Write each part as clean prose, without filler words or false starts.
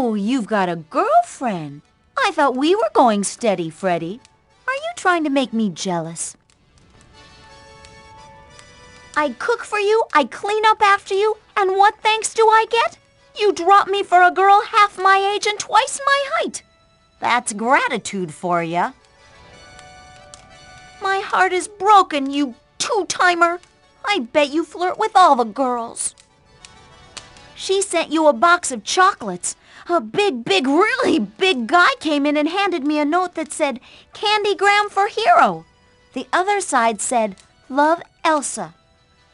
Oh, you've got a girlfriend. I thought we were going steady, Freddy. Are you trying to make me jealous? I cook for you, I clean up after you, and what thanks do I get? You drop me for a girl half my age and twice my height. That's gratitude for ya. My heart is broken, you two-timer. I bet you flirt with all the girls. She sent you a box of chocolates. A big, really big guy came in and handed me a note that said, Candygram for Hero. The other side said, Love, Elsa.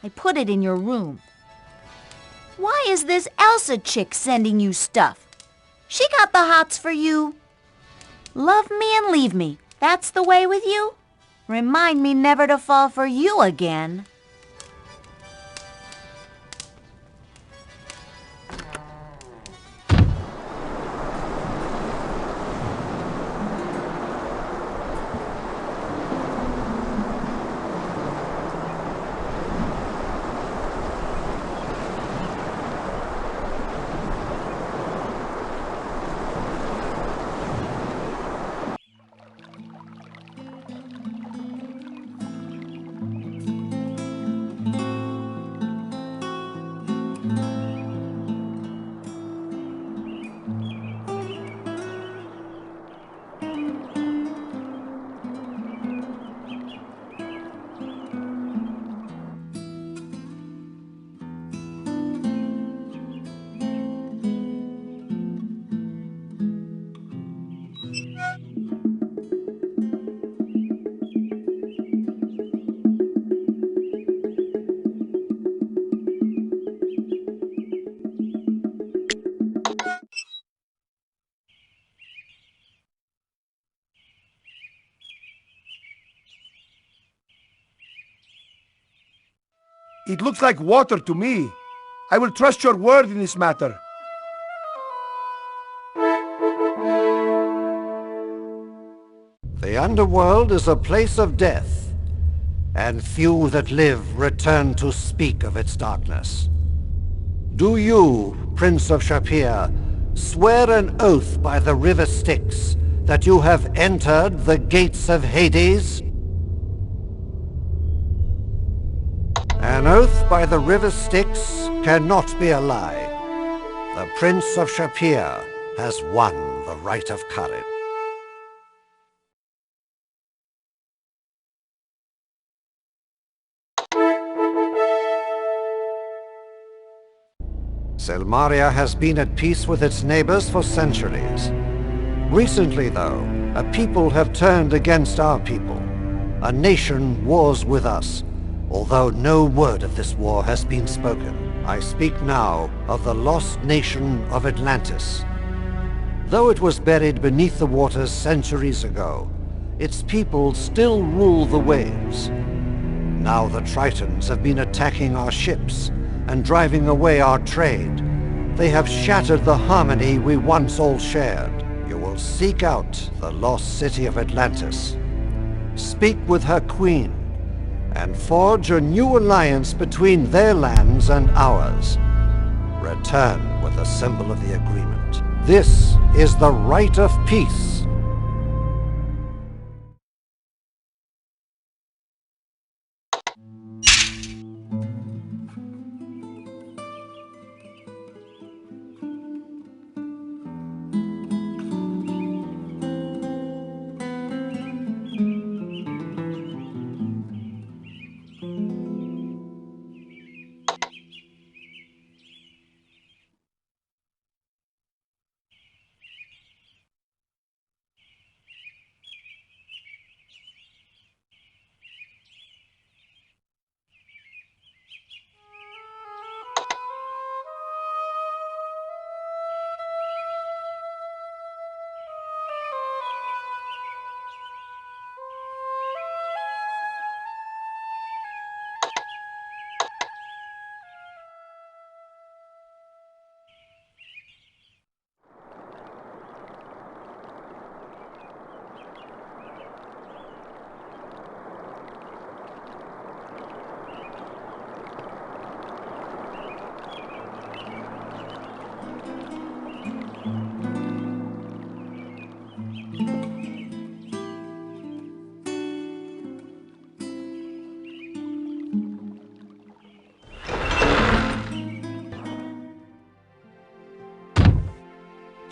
I put it in your room. Why is this Elsa chick sending you stuff? She got the hots for you. Love me and leave me. That's the way with you? Remind me never to fall for you again. It looks like water to me. I will trust your word in this matter. The underworld is a place of death, and few that live return to speak of its darkness. Do you, Prince of Shapir, swear an oath by the river Styx that you have entered the gates of Hades? An oath by the river Styx cannot be a lie. The Prince of Shapir has won the right of courage. Selmaria has been at peace with its neighbors for centuries. Recently, though, a people have turned against our people. A nation wars with us, although no word of this war has been spoken. I speak now of the lost nation of Atlantis. Though it was buried beneath the waters centuries ago, its people still rule the waves. Now the Tritons have been attacking our ships and driving away our trade. They have shattered the harmony we once all shared. You will seek out the lost city of Atlantis. Speak with her queen, and forge a new alliance between their lands and ours. Return with a symbol of the agreement. This is the right of peace.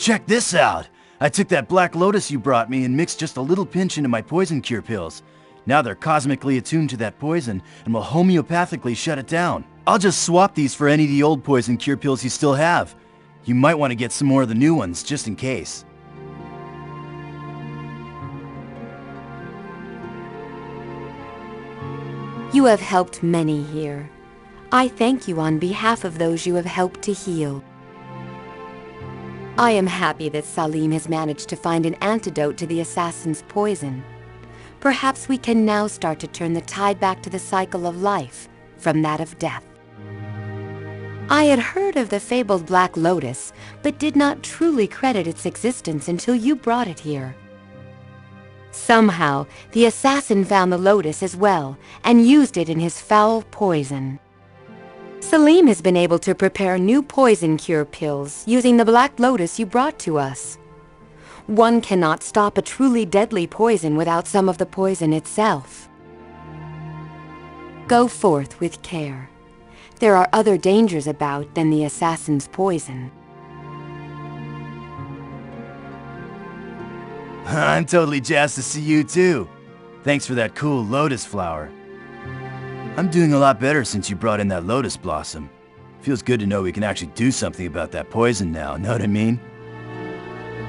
Check this out! I took that Black Lotus you brought me and mixed just a little pinch into my poison cure pills. Now they're cosmically attuned to that poison and will homeopathically shut it down. I'll just swap these for any of the old poison cure pills you still have. You might want to get some more of the new ones, just in case. You have helped many here. I thank you on behalf of those you have helped to heal. I am happy that Salim has managed to find an antidote to the assassin's poison. Perhaps we can now start to turn the tide back to the cycle of life from that of death. I had heard of the fabled Black Lotus, but did not truly credit its existence until you brought it here. Somehow, the assassin found the lotus as well, and used it in his foul poison. Salim has been able to prepare new poison cure pills using the Black Lotus you brought to us. One cannot stop a truly deadly poison without some of the poison itself. Go forth with care. There are other dangers about than the assassin's poison. I'm totally jazzed to see you too. Thanks for that cool lotus flower. I'm doing a lot better since you brought in that lotus blossom. Feels good to know we can actually do something about that poison now, know what I mean?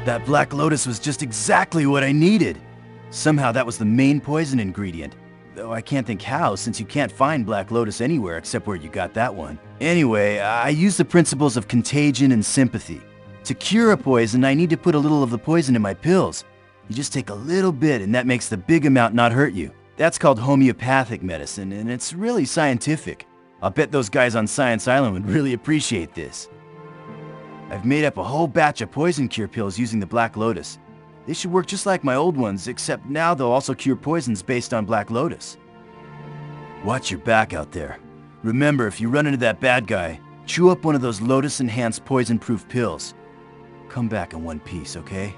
That Black Lotus was just exactly what I needed. Somehow that was the main poison ingredient. Though I can't think how, since you can't find Black Lotus anywhere except where you got that one. Anyway, I use the principles of contagion and sympathy. To cure a poison, I need to put a little of the poison in my pills. You just take a little bit and that makes the big amount not hurt you. That's called homeopathic medicine, and it's really scientific. I'll bet those guys on Science Island would really appreciate this. I've made up a whole batch of poison cure pills using the Black Lotus. They should work just like my old ones, except now they'll also cure poisons based on Black Lotus. Watch your back out there. Remember, if you run into that bad guy, chew up one of those Lotus-enhanced poison-proof pills. Come back in one piece, okay?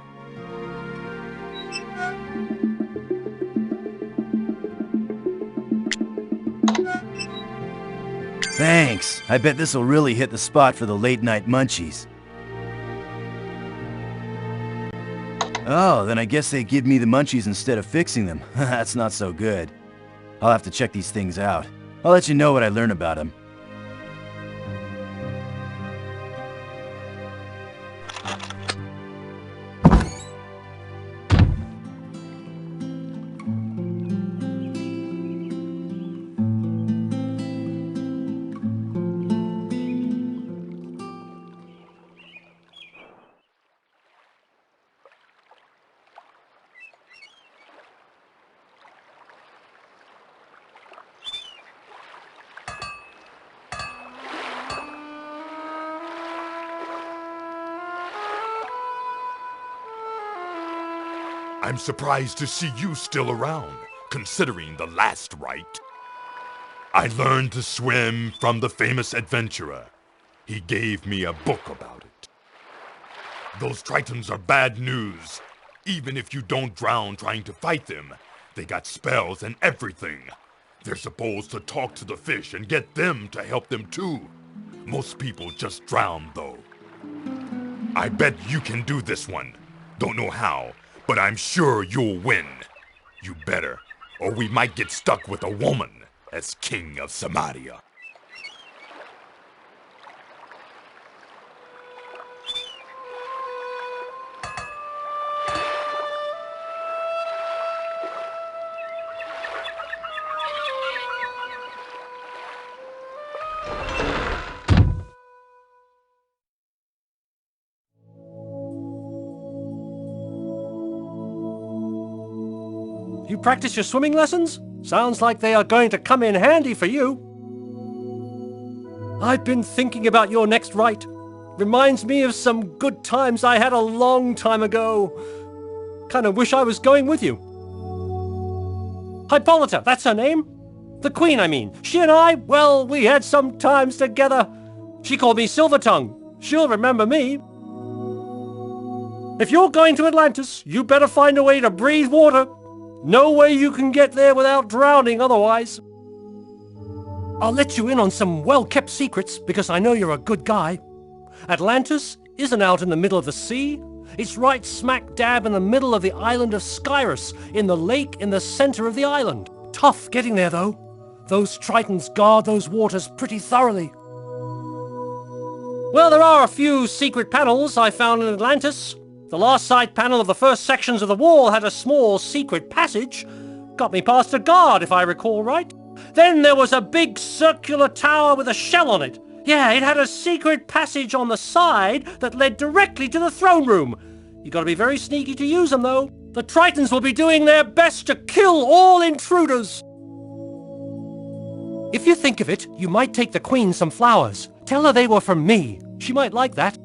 Thanks. I bet this'll really hit the spot for the late-night munchies. Oh, then I guess they give me the munchies instead of fixing them. That's not so good. I'll have to check these things out. I'll let you know what I learn about them. I'm surprised to see you still around, considering the last rite. I learned to swim from the famous adventurer. He gave me a book about it. Those Tritons are bad news. Even if you don't drown trying to fight them, they got spells and everything. They're supposed to talk to the fish and get them to help them too. Most people just drown though. I bet you can do this one. Don't know how, but I'm sure you'll win. You better, or we might get stuck with a woman as king of Samaria. You practice your swimming lessons? Sounds like they are going to come in handy for you. I've been thinking about your next rite. Reminds me of some good times I had a long time ago. Kinda wish I was going with you. Hippolyta, that's her name? The Queen, I mean. She and I, well, we had some times together. She called me Silvertongue. She'll remember me. If you're going to Atlantis, you better find a way to breathe water. No way you can get there without drowning otherwise. I'll let you in on some well-kept secrets because I know you're a good guy. Atlantis isn't out in the middle of the sea, It's right smack dab in the middle of the island of Skyrus, in the lake in the center of the island. Tough getting there, though. Those Tritons guard those waters pretty thoroughly. Well, there are a few secret panels I found in Atlantis. The last side panel of the first sections of the wall had a small secret passage. Got me past a guard, if I recall right. Then there was a big circular tower with a shell on it. Yeah, it had a secret passage on the side that led directly to the throne room. You gotta be very sneaky to use them, though. The Tritons will be doing their best to kill all intruders. If you think of it, you might take the Queen some flowers. Tell her they were from me. She might like that.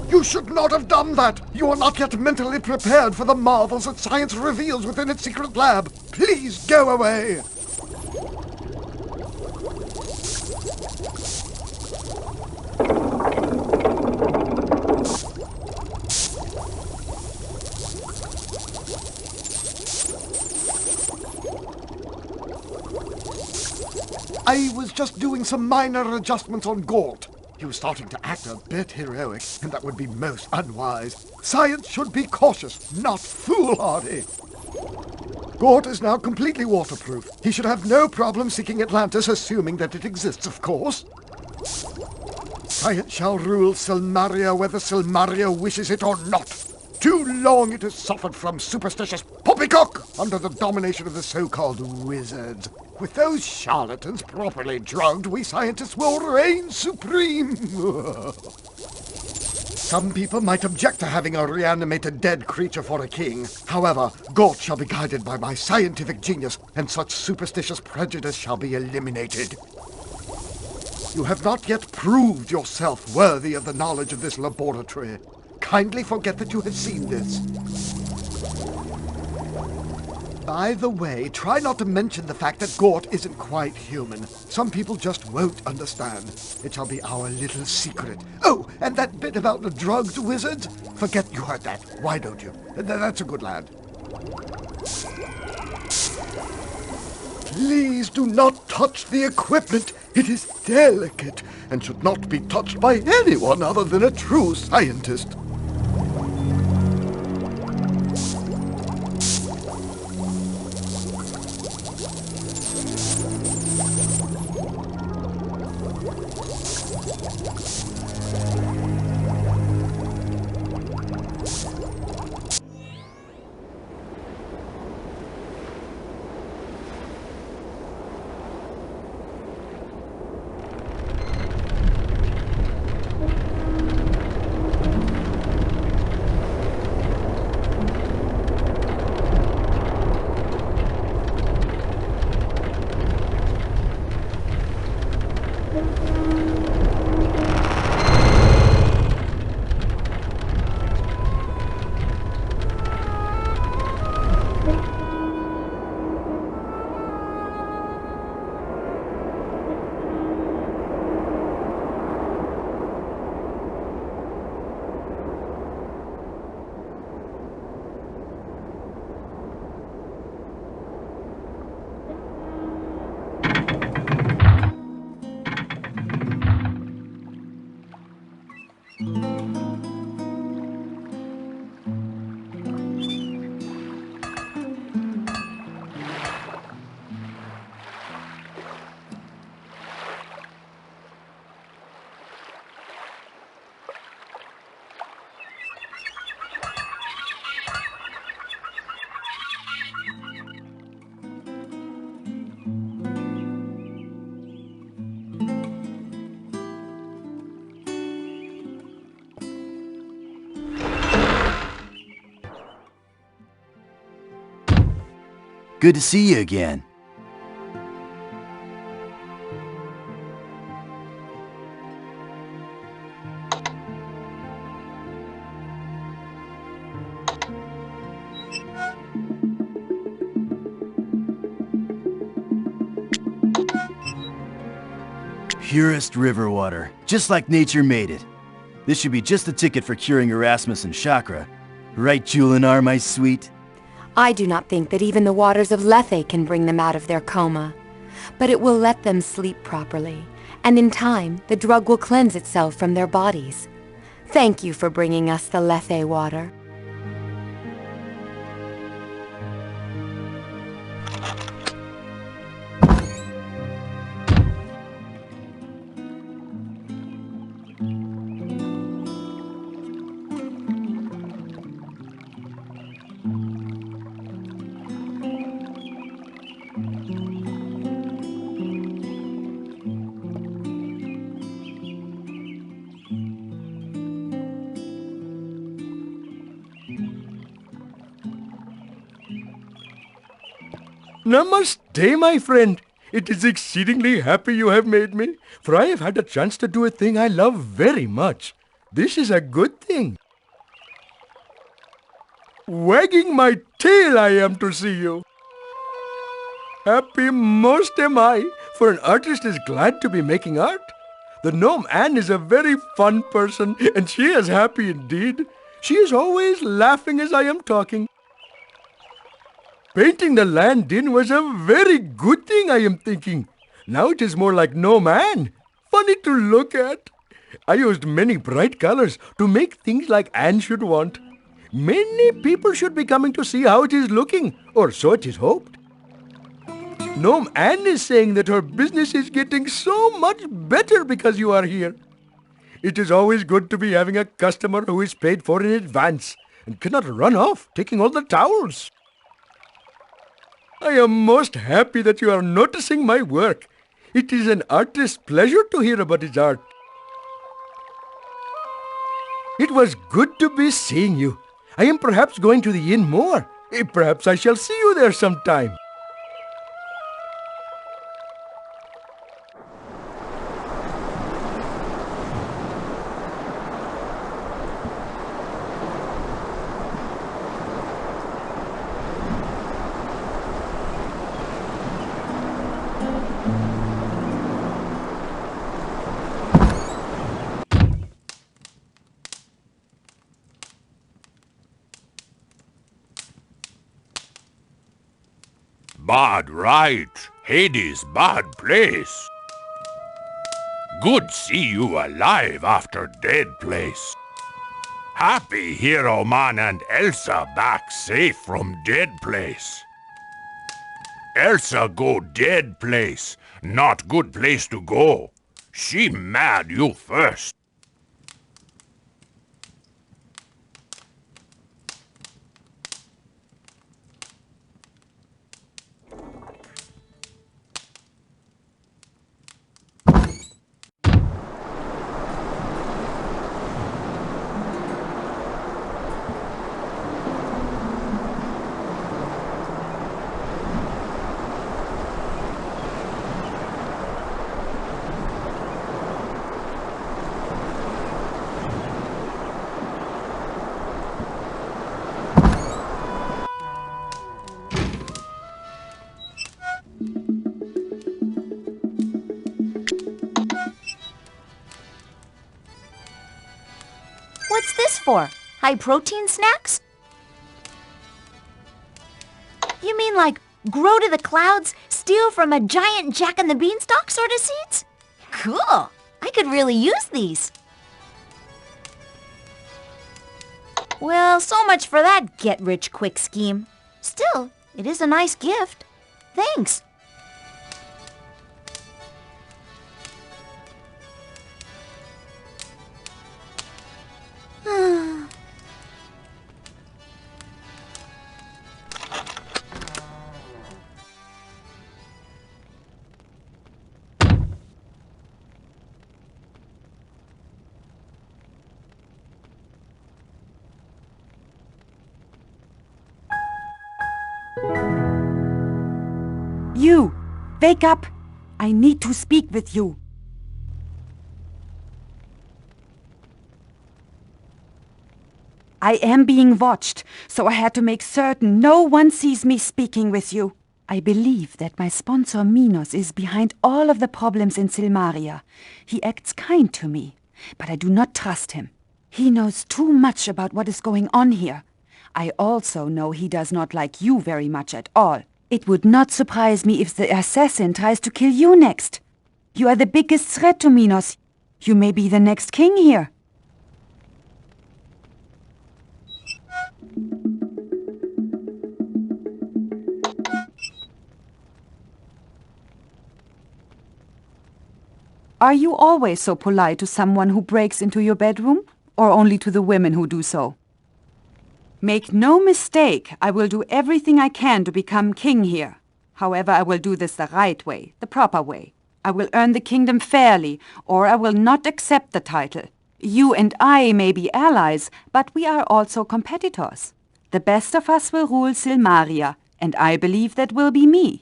You should not have done that! You are not yet mentally prepared for the marvels that science reveals within its secret lab. Please go away! I was just doing some minor adjustments on Gort. He was starting to act a bit heroic, and that would be most unwise. Science should be cautious, not foolhardy. Gort is now completely waterproof. He should have no problem seeking Atlantis, assuming that it exists, of course. Science shall rule Silmaria whether Silmaria wishes it or not. Too long it has suffered from superstitious poppycock under the domination of the so-called wizards. With those charlatans properly drugged, we scientists will reign supreme. Some people might object to having a reanimated dead creature for a king. However, Gort shall be guided by my scientific genius, and such superstitious prejudice shall be eliminated. You have not yet proved yourself worthy of the knowledge of this laboratory. Kindly forget that you have seen this. By the way, try not to mention the fact that Gort isn't quite human. Some people just won't understand. It shall be our little secret. Oh, and that bit about the drugged wizards? Forget you heard that. Why don't you? That's a good lad. Please do not touch the equipment. It is delicate and should not be touched by anyone other than a true scientist. Good to see you again. Purest river water, just like nature made it. This should be just the ticket for curing Erasmus and Chakra. Right, Julinar, my sweet? I do not think that even the waters of Lethe can bring them out of their coma. But it will let them sleep properly, and in time, the drug will cleanse itself from their bodies. Thank you for bringing us the Lethe water. Namaste, my friend. It is exceedingly happy you have made me, for I have had a chance to do a thing I love very much. This is a good thing. Wagging my tail I am to see you. Happy most am I, for an artist is glad to be making art. The gnome Anne is a very fun person, and she is happy indeed. She is always laughing as I am talking. Painting the land in was a very good thing, I am thinking. Now it is more like Gnome Anne. Funny to look at. I used many bright colors to make things like Anne should want. Many people should be coming to see how it is looking, or so it is hoped. Gnome Anne is saying that her business is getting so much better because you are here. It is always good to be having a customer who is paid for in advance and cannot run off taking all the towels. I am most happy that you are noticing my work. It is an artist's pleasure to hear about his art. It was good to be seeing you. I am perhaps going to the inn more. Perhaps I shall see you there sometime. Bad right. Hades bad place. Good see you alive after dead place. Happy Hero Man and Elsa back safe from dead place. Elsa go dead place, not good place to go. She mad you first. What's this for? High-protein snacks? You mean like grow to the clouds, steal from a giant Jack-and-the-Beanstalk sort of seeds? Cool! I could really use these. Well, so much for that get-rich-quick scheme. Still, it is a nice gift. Thanks. You! Wake up! I need to speak with you. I am being watched, so I had to make certain no one sees me speaking with you. I believe that my sponsor Minos is behind all of the problems in Silmaria. He acts kind to me, but I do not trust him. He knows too much about what is going on here. I also know he does not like you very much at all. It would not surprise me if the assassin tries to kill you next. You are the biggest threat to Minos. You may be the next king here. Are you always so polite to someone who breaks into your bedroom, or only to the women who do so? Make no mistake, I will do everything I can to become king here. However, I will do this the right way, the proper way. I will earn the kingdom fairly, or I will not accept the title. You and I may be allies, but we are also competitors. The best of us will rule Silmaria, and I believe that will be me.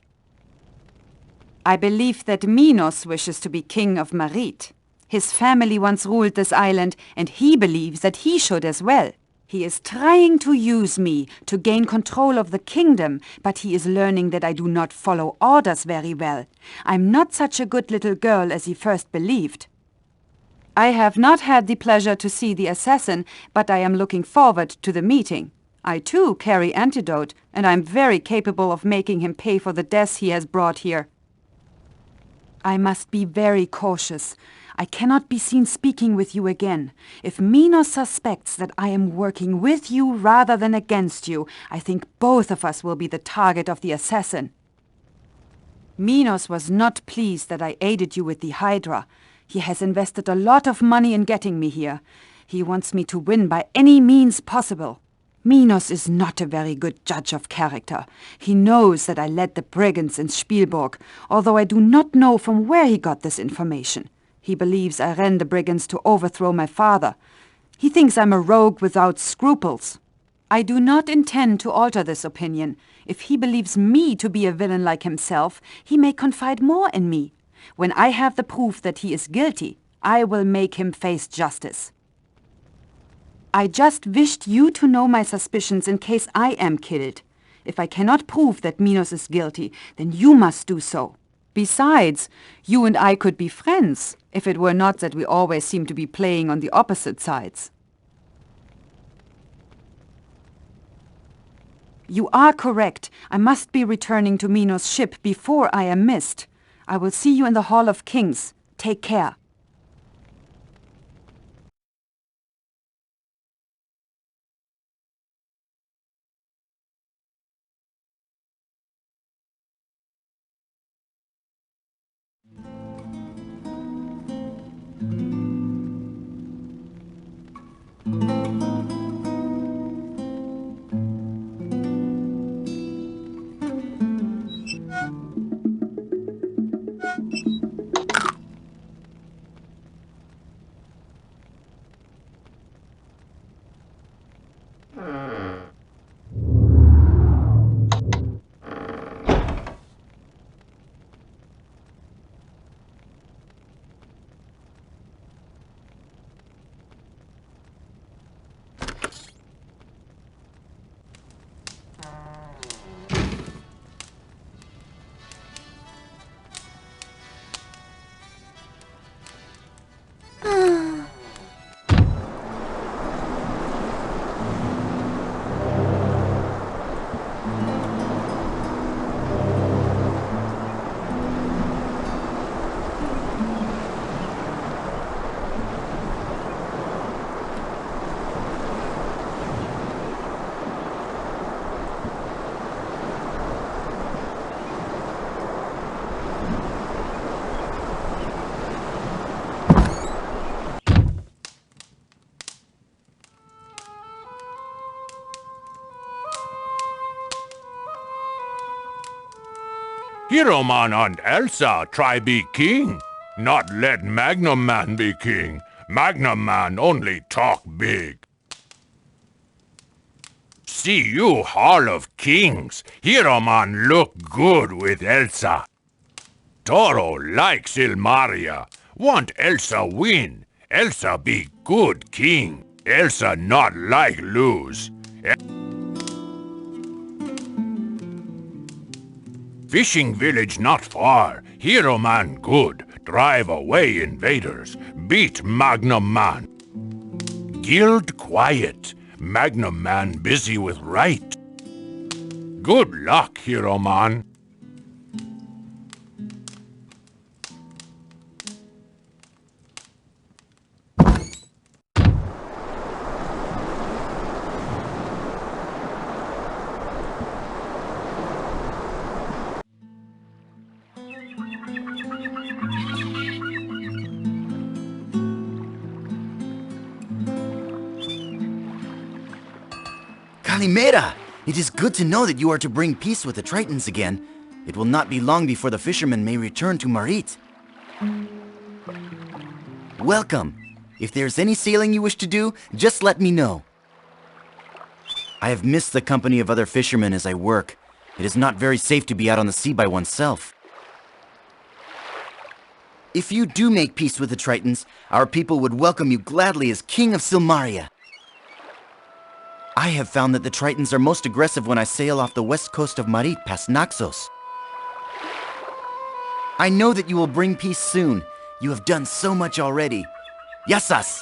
I believe that Minos wishes to be king of Marit. His family once ruled this island, and he believes that he should as well. He is trying to use me to gain control of the kingdom, but he is learning that I do not follow orders very well. I'm not such a good little girl as he first believed. I have not had the pleasure to see the assassin, but I am looking forward to the meeting. I too carry antidote, and I'm very capable of making him pay for the deaths he has brought here. I must be very cautious. I cannot be seen speaking with you again. If Minos suspects that I am working with you rather than against you, I think both of us will be the target of the assassin. Minos was not pleased that I aided you with the Hydra. He has invested a lot of money in getting me here. He wants me to win by any means possible. Minos is not a very good judge of character. He knows that I led the brigands in Spielburg, although I do not know from where he got this information. He believes I ran the brigands to overthrow my father. He thinks I'm a rogue without scruples. I do not intend to alter this opinion. If he believes me to be a villain like himself, he may confide more in me. When I have the proof that he is guilty, I will make him face justice. I just wished you to know my suspicions in case I am killed. If I cannot prove that Minos is guilty, then you must do so. Besides, you and I could be friends, if it were not that we always seem to be playing on the opposite sides. You are correct. I must be returning to Minos' ship before I am missed. I will see you in the Hall of Kings. Take care. Hieroman and Elsa try be king, not let Magnum Man be king. Magnum Man only talk big. See you, Hall of Kings. Hieroman look good with Elsa. Toro likes Ilmaria. Want Elsa win. Elsa be good king. Elsa not like lose. Fishing village not far. Hieroman good. Drive away invaders. Beat Magnum Man. Guild quiet. Magnum Man busy with right. Good luck, Hieroman. Calimera! It is good to know that you are to bring peace with the Tritons again. It will not be long before the fishermen may return to Marit. Welcome. If there's any sailing you wish to do, just let me know. I have missed the company of other fishermen as I work. It is not very safe to be out on the sea by oneself. If you do make peace with the Tritons, our people would welcome you gladly as King of Silmaria. I have found that the Tritons are most aggressive when I sail off the west coast of Marit past Naxos. I know that you will bring peace soon. You have done so much already. Yassas!